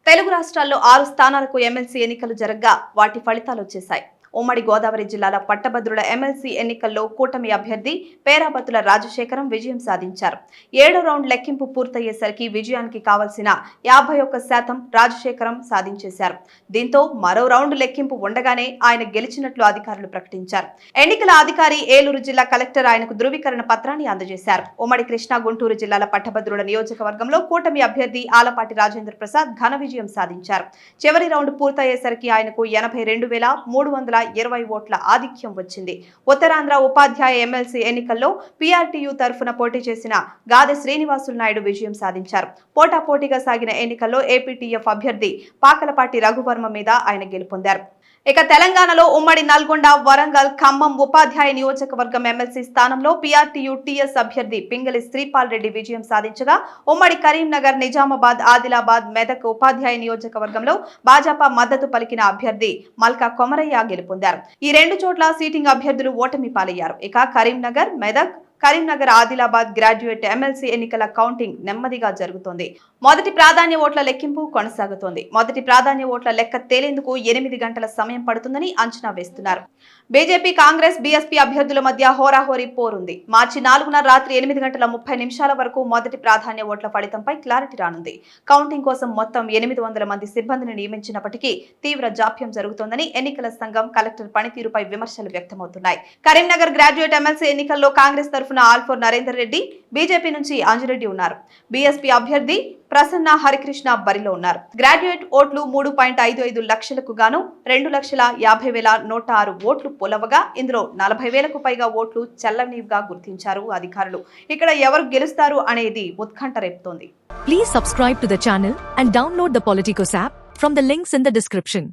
తెలుగు రాష్ట్రాల్లో 6 స్థానాలకు ఎమ్మెల్సీ ఎన్నికలు జరగ్గా వాటి ఫలితాలొచ్చేశాయి. ఉమ్మడి గోదావరి జిల్లాల పట్టభద్రుల ఎమ్మెల్సీ ఎన్నికల్లో కూటమి అభ్యర్థి పేరాబత్తుల రాజశేఖరం విజయం సాధించారు. 7వ రౌండ్ లెక్కింపు పూర్తయ్యేసరికి విజయానికి కావలసిన 51% రాజశేఖరం సాధించేశారు. దీంతో మరో రౌండ్ లెక్కింపు ఉండగానే ఆయన గెలిచినట్లు అధికారులు ప్రకటించారు. ఎన్నికల అధికారి ఏలూరు జిల్లా కలెక్టర్ ఆయనకు ధృవీకరణ పత్రాన్ని అందజేశారు. ఉమ్మడి కృష్ణా, గుంటూరు జిల్లాల పట్టభద్రుల నియోజకవర్గంలో కూటమి అభ్యర్థి ఆలపాటి రాజేంద్ర ప్రసాద్ ఘన విజయం సాధించారు. చివరి రౌండ్ పూర్తయ్యేసరికి ఆయనకు 82,320 ఓట్ల ఆధిక్యం వచ్చింది. ఉత్తరాంధ్ర ఉపాధ్యాయ ఎమ్మెల్సీ ఎన్నికల్లో పీఆర్టీయూ తరఫున పోటీ చేసిన గాదె శ్రీనివాసులు నాయుడు విజయం సాధించారు. పోటాపోటీగా సాగిన ఎన్నికల్లో ఏపీటీఎఫ్ అభ్యర్థి పాకలపాటి రఘువర్మ మీద ఆయన గెలుపొందారు. ఇక తెలంగాణలో ఉమ్మడి నల్గొండ, వరంగల్, ఖమ్మం ఉపాధ్యాయ నియోజకవర్గం ఎమ్మెల్సీ స్థానంలో పీఆర్టీయూ టీఎస్ అభ్యర్థి పింగళి శ్రీపాల్ రెడ్డి విజయం సాధించగా, ఉమ్మడి కరీంనగర్, నిజామాబాద్, ఆదిలాబాద్, మెదక్ ఉపాధ్యాయ నియోజకవర్గంలో భాజపా మద్దతు పలికిన అభ్యర్థి మల్కా కొమరయ్య గెలుపొందారు. ఈ 2 చోట్ల సిట్టింగ్ అభ్యర్థులు ఓటమి పాలయ్యారు. ఇక కరీంనగర్, మెదక్, కరీంనగర్, ఆదిలాబాద్ గ్రాడ్యుయేట్ ఎమ్మెల్సీ ఎన్నికల కౌంటింగ్ నెమ్మదిగా జరుగుతోంది. మొదటి ప్రాధాన్య ఓట్ల లెక్కింపు కొనసాగుతోంది. మొదటి ప్రాధాన్య ఓట్ల లెక్క తేలేందుకు 8 గంటల సమయం పడుతుందని అంచనా వేస్తున్నారు. బీజేపీ, కాంగ్రెస్, బీఎస్పీ అభ్యర్థుల మధ్య హోరాహోరీ పోరుంది. మార్చి 4న రాత్రి 8:30 వరకు మొదటి ప్రాధాన్య ఓట్ల ఫలితంపై క్లారిటీ రానుంది. కౌంటింగ్ కోసం మొత్తం 800 మంది సిబ్బందిని నియమించినప్పటికీ తీవ్ర జాప్యం జరుగుతోందని ఎన్నికల సంఘం, కలెక్టర్ పనితీరుపై విమర్శలు వ్యక్తమవుతున్నాయి. కరీంనగర్ గ్రాడ్యుయేట్ ఎమ్మెల్సీ ఎన్నికల్లో కాంగ్రెస్ తరఫున ఆల్ఫోర్ నరేందర్ రెడ్డి, బీజేపీ నుంచి అంజిరెడ్డి ఉన్నారు. బీఎస్పీ అభ్యర్థి ప్రసన్న హరికృష్ణ బరిలో ఉన్నారు. గ్రాడ్యుయేట్ ఓట్లు 3.55 లక్షలకు గాను 2,50,106 ఓట్లు పొలవగా ఇందులో 40,000కు పైగా ఓట్లు చెల్లనివిగా గుర్తించారు అధికారులు. ఇక్కడ ఎవరు గెలుస్తారు అనేది ఉత్కంఠ రేపుతోంది. Please subscribe to the channel and download the Politicos app from the links in the description.